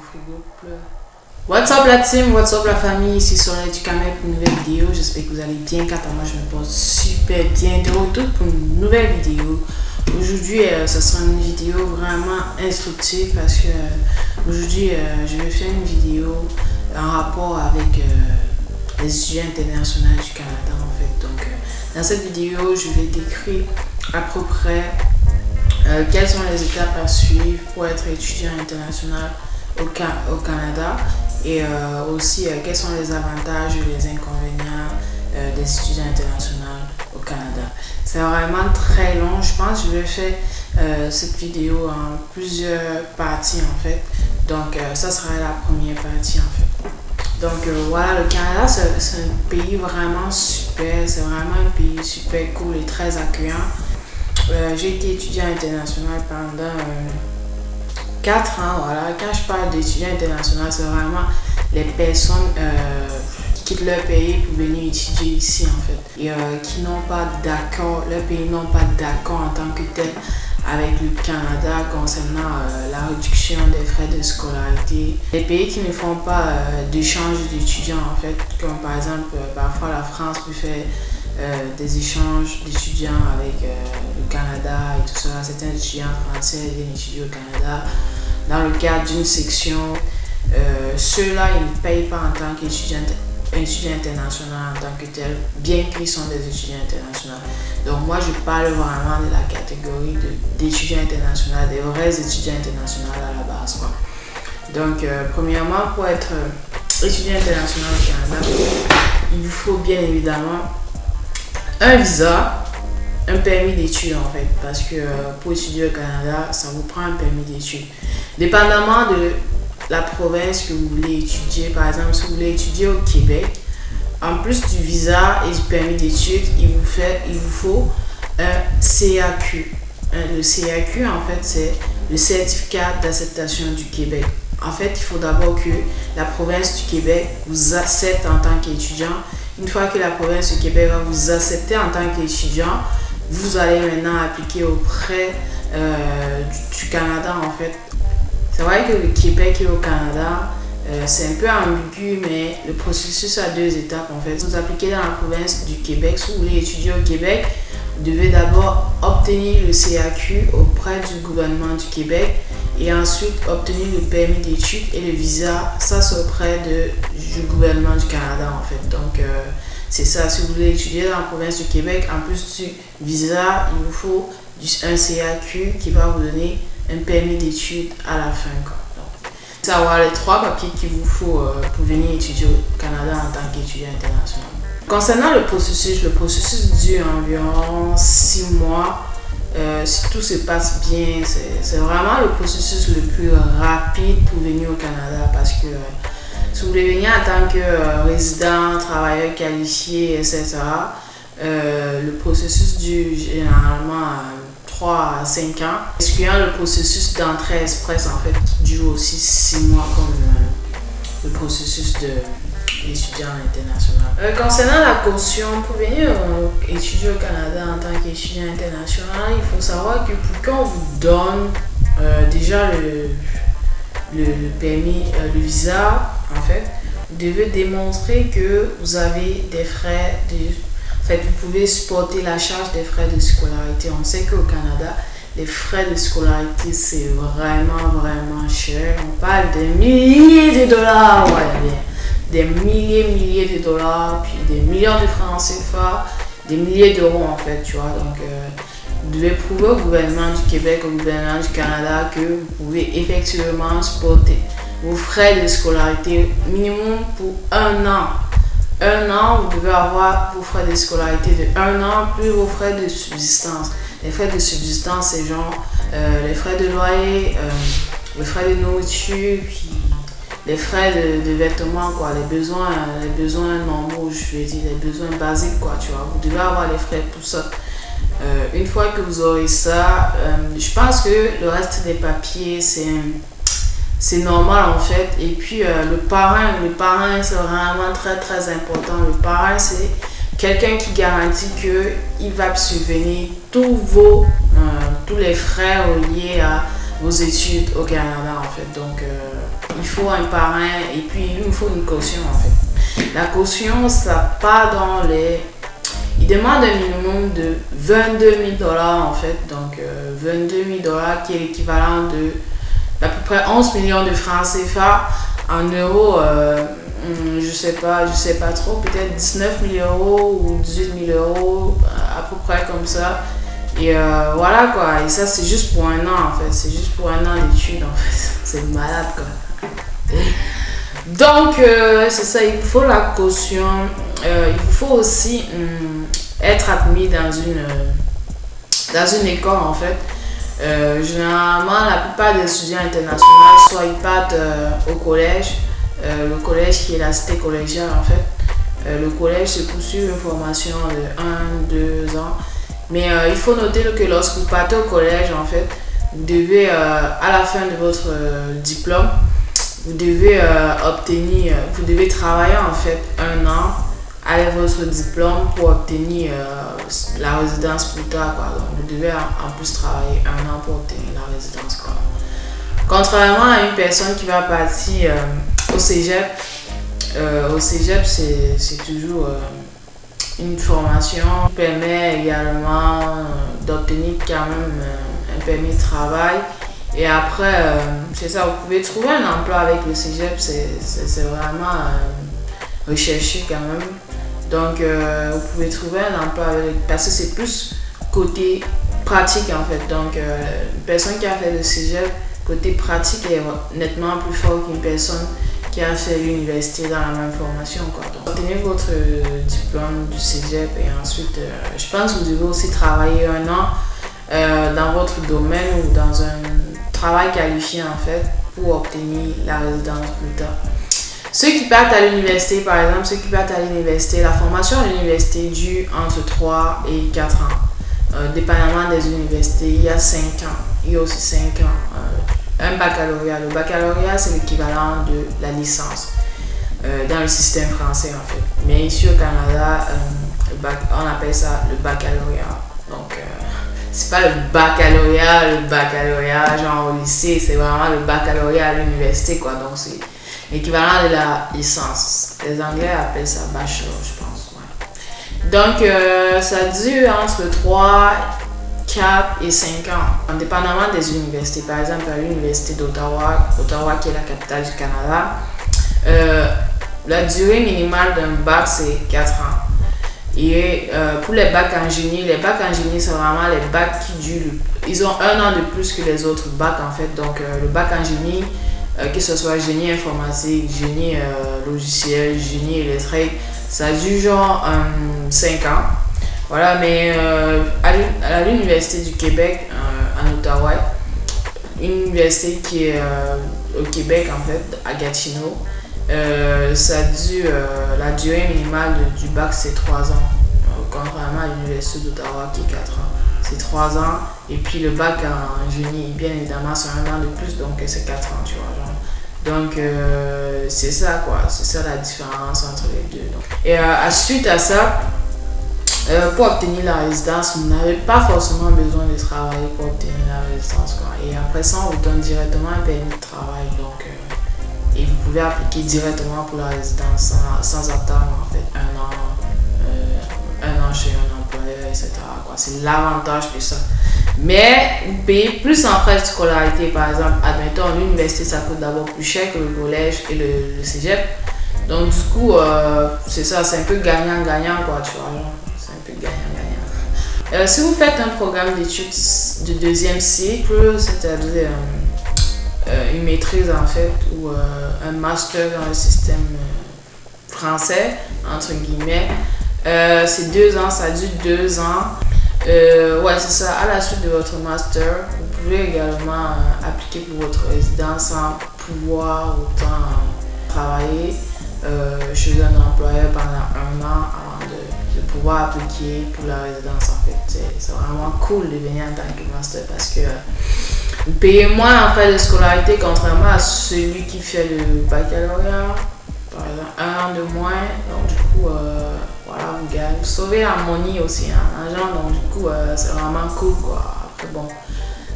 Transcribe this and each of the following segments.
frigo pleure. What's up la team, what's up la famille, ici Soleil du Camel pour une nouvelle vidéo. J'espère que vous allez bien car moi je me porte super bien de retour pour une nouvelle vidéo. Aujourd'hui ce sera une vidéo vraiment instructive parce que aujourd'hui je vais faire une vidéo en rapport avec les étudiants internationaux du Canada en fait. Donc dans cette vidéo je vais décrire à peu près quelles sont les étapes à suivre pour être étudiant international au Canada et aussi quels sont les avantages et les inconvénients des étudiants internationaux au Canada. C'est vraiment très long, je pense que je vais faire cette vidéo en plusieurs parties en fait. Donc ça sera la première partie en fait. Donc voilà, le Canada c'est un pays vraiment super, c'est vraiment un pays super cool et très accueillant. J'ai été étudiant international pendant 4 ans, voilà. Quand je parle d'étudiants internationaux, c'est vraiment les personnes qui quittent leur pays pour venir étudier ici en fait. Et qui n'ont pas d'accord, leur pays n'ont pas d'accord en tant que tel avec le Canada concernant la réduction des frais de scolarité. Les pays qui ne font pas d'échange d'étudiants en fait, comme par exemple parfois la France peut faire des échanges d'étudiants avec le Canada et tout ça. Certains étudiants français viennent étudier au Canada dans le cadre d'une section. Ceux-là, ils ne payent pas en tant qu'étudiants international en tant que tel, bien qu'ils sont des étudiants internationaux. Donc moi, je parle vraiment de la catégorie d'étudiants internationaux, des vrais étudiants internationaux à la base, quoi. Donc, premièrement, pour être étudiant international au Canada, il vous faut bien évidemment un visa, un permis d'études en fait, parce que pour étudier au Canada, ça vous prend un permis d'études. Dépendamment de la province que vous voulez étudier, par exemple, si vous voulez étudier au Québec, en plus du visa et du permis d'études, il vous faut un CAQ. Le CAQ, en fait, c'est le certificat d'acceptation du Québec. En fait, il faut d'abord que la province du Québec vous accepte en tant qu'étudiant. Une fois que la province du Québec va vous accepter en tant qu'étudiant, vous allez maintenant appliquer auprès du Canada en fait. C'est vrai que le Québec et au Canada, c'est un peu ambigu, mais le processus a 2 étapes en fait. Vous appliquez dans la province du Québec, si vous voulez étudier au Québec, vous devez d'abord obtenir le CAQ auprès du gouvernement du Québec et ensuite obtenir le permis d'études et le visa, ça c'est auprès du gouvernement du Canada en fait. Donc c'est ça, si vous voulez étudier dans la province du Québec, en plus du visa, il vous faut un CAQ qui va vous donner un permis d'études à la fin, quoi. Donc, savoir les 3 papiers qu'il vous faut pour venir étudier au Canada en tant qu'étudiant international. Concernant le processus dure environ 6 mois. Si tout se passe bien, c'est vraiment le processus le plus rapide pour venir au Canada parce que si vous voulez venir en tant que résident, travailleur qualifié, etc., le processus dure généralement 3 à 5 ans. Excluant le processus d'entrée express en fait qui dure aussi 6 mois comme le processus de l'étudiant international. Concernant la caution, pour venir étudier au Canada en tant qu'étudiant international, il faut savoir que pour qu'on vous donne déjà le permis, le visa en fait, vous devez démontrer que vous avez des frais en fait, vous pouvez supporter la charge des frais de scolarité. On sait qu'au Canada, les frais de scolarité, c'est vraiment cher. On parle de milliers de dollars, ouais, bien. Des milliers de dollars, puis des millions de francs CFA, des milliers d'euros en fait, tu vois. Donc, vous devez prouver au gouvernement du Québec, au gouvernement du Canada que vous pouvez effectivement supporter vos frais de scolarité minimum pour 1 an. 1 an, vous devez avoir vos frais de scolarité de 1 an plus vos frais de subsistance. Les frais de subsistance, c'est genre les frais de loyer, les frais de nourriture, puis les frais de vêtements, quoi, les besoins normaux, je vais dire, les besoins basiques, quoi, tu vois. Vous devez avoir les frais pour ça. Une fois que vous aurez ça, je pense que le reste des papiers, c'est normal en fait. Et puis le parrain c'est vraiment très important. Le parrain c'est quelqu'un qui garantit qu'il va subvenir tous les frais reliés à vos études au Canada en fait. Donc il faut un parrain et puis il me faut une caution en fait. La caution, ça part dans les... Il demande un minimum de 22 000 $ en fait. Donc 22 000 $ qui est l'équivalent de d'à peu près 11 millions de francs CFA. En euros, je sais pas trop, peut-être 19 000 € ou 18 000 €, à peu près comme ça. Et voilà quoi, et ça c'est juste pour un an en fait, c'est juste pour un an d'études en fait, c'est malade quoi. Donc c'est ça, il faut la caution, il faut aussi être admis dans une école en fait. Généralement la plupart des étudiants internationaux soit ils partent au collège, le collège qui est la cité collégiale en fait. Le collège se poursuit une formation de 1-2 ans. Mais il faut noter que lorsque vous partez au collège, en fait, vous devez, à la fin de votre diplôme, vous devez vous devez travailler en fait un an avec votre diplôme pour obtenir la résidence plus tard, quoi. Donc, vous devez en plus travailler un an pour obtenir la résidence, quoi. Contrairement à une personne qui va partir au cégep, c'est toujours... une formation qui permet également d'obtenir quand même un permis de travail. Et après, c'est ça, vous pouvez trouver un emploi avec le cégep, c'est vraiment recherché quand même. Donc, vous pouvez trouver un emploi parce que c'est plus côté pratique en fait. Donc, une personne qui a fait le cégep, côté pratique est nettement plus fort qu'une personne qui a fait l'université dans la même formation, quoi. Donc, obtenez votre diplôme du cégep et ensuite, je pense que vous devez aussi travailler un an dans votre domaine ou dans un travail qualifié en fait pour obtenir la résidence plus tard. Ceux qui partent à l'université, par exemple, la formation à l'université dure entre 3 et 4 ans. Dépendamment des universités, il y a 5 ans, il y a aussi 5 ans. Un baccalauréat. Le baccalauréat, c'est l'équivalent de la licence dans le système français en fait. Mais ici au Canada, on appelle ça le baccalauréat. Donc, c'est pas le baccalauréat genre au lycée, c'est vraiment le baccalauréat à l'université, quoi. Donc, c'est l'équivalent de la licence. Les Anglais appellent ça bachelor, je pense. Ouais. Donc, ça dure entre 3, 4 et 5 ans, indépendamment des universités. Par exemple, à l'université d'Ottawa, qui est la capitale du Canada, la durée minimale d'un bac, c'est 4 ans. Et pour les bacs en génie, c'est vraiment les bacs qui durent, ils ont un an de plus que les autres bacs en fait. Donc, le bac en génie, que ce soit génie informatique, génie logiciel, génie électrique, ça dure genre 5 ans. Voilà, mais à l'Université du Québec, en Ottawa, une université qui est au Québec en fait, à Gatineau, la durée minimale du bac c'est 3 ans, contrairement à l'Université d'Ottawa qui est 4 ans. C'est 3 ans, et puis le bac en génie, bien évidemment, c'est un an de plus, donc c'est 4 ans, tu vois. Genre. Donc, c'est ça quoi, c'est ça la différence entre les deux. Donc. Et suite à ça, pour obtenir la résidence, vous n'avez pas forcément besoin de travailler pour obtenir la résidence, quoi. Et après ça, on vous donne directement un permis de travail. Donc, et vous pouvez appliquer directement pour la résidence sans attendre en fait un an chez un employeur, etc. C'est l'avantage de ça. Mais vous payez plus en frais de scolarité. Par exemple, admettons, l'université, ça coûte d'abord plus cher que le collège et le cégep. Donc, du coup, c'est ça, c'est un peu gagnant-gagnant, quoi, tu vois. C'est un peu gagnant-gagnant. Si vous faites un programme d'études de deuxième cycle, c'est-à-dire une maîtrise en fait, ou un master dans le système français, entre guillemets, c'est 2 ans, ça dure 2 ans. Ouais, c'est ça. À la suite de votre master, vous pouvez également appliquer pour votre résidence sans pouvoir autant travailler chez un employeur pendant 1 an avant de pouvoir appliquer pour la résidence en fait. C'est vraiment cool de venir en tant que master parce que vous payez moins en frais de scolarité contrairement à celui qui fait le baccalauréat. Par exemple, 1 an de moins, donc du coup, voilà, vous sauvez la money aussi, hein, l'argent, donc du coup, c'est vraiment cool, quoi. Après, bon,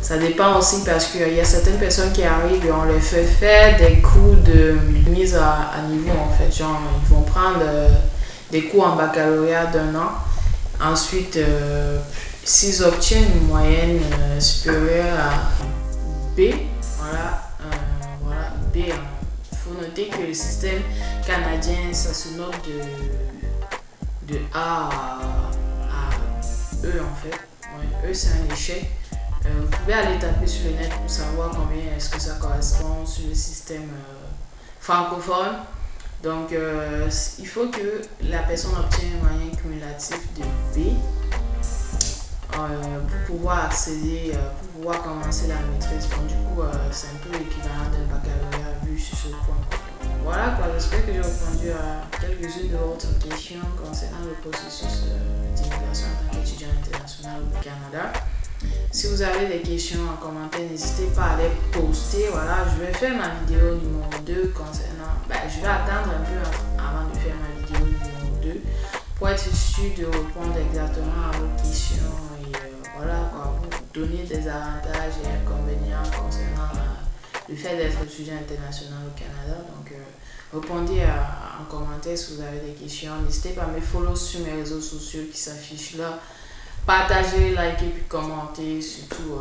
Ça dépend aussi parce qu'il y a certaines personnes qui arrivent et on leur fait faire des cours de mise à niveau en fait. Genre, ils vont prendre des cours en baccalauréat d'1 an. Ensuite, s'ils obtiennent une moyenne supérieure à B, voilà, B. Il faut noter que le système canadien, ça se note de A à E en fait. Ouais, E c'est un échec. Vous pouvez aller taper sur le net pour savoir combien est-ce que ça correspond sur le système francophone. Donc, il faut que la personne obtienne un moyen cumulatif de B pour pouvoir accéder, pour pouvoir commencer la maîtrise. Donc, du coup, c'est un peu l'équivalent d'un baccalauréat vu sur ce point. Voilà quoi, j'espère que j'ai répondu à quelques-unes de votre questions concernant le processus d'immigration en tant qu'étudiant international au Canada. Si vous avez des questions en commentaire, n'hésitez pas à les poster. Voilà, je vais faire ma vidéo numéro 2 concernant. Je vais attendre un peu avant de faire ma vidéo numéro 2 pour être sûr de répondre exactement à vos questions et voilà quoi, vous donner des avantages et inconvénients concernant le fait d'être étudiant international au Canada. Donc, répondez en commentaire si vous avez des questions. N'hésitez pas à me follow sur mes réseaux sociaux qui s'affichent là. Partagez, likez, puis commentez. Surtout,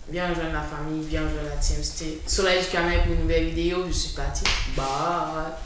viens rejoindre la famille, viens rejoindre la Team Soleil du Canal pour une nouvelle vidéo. Je suis partie. Bye!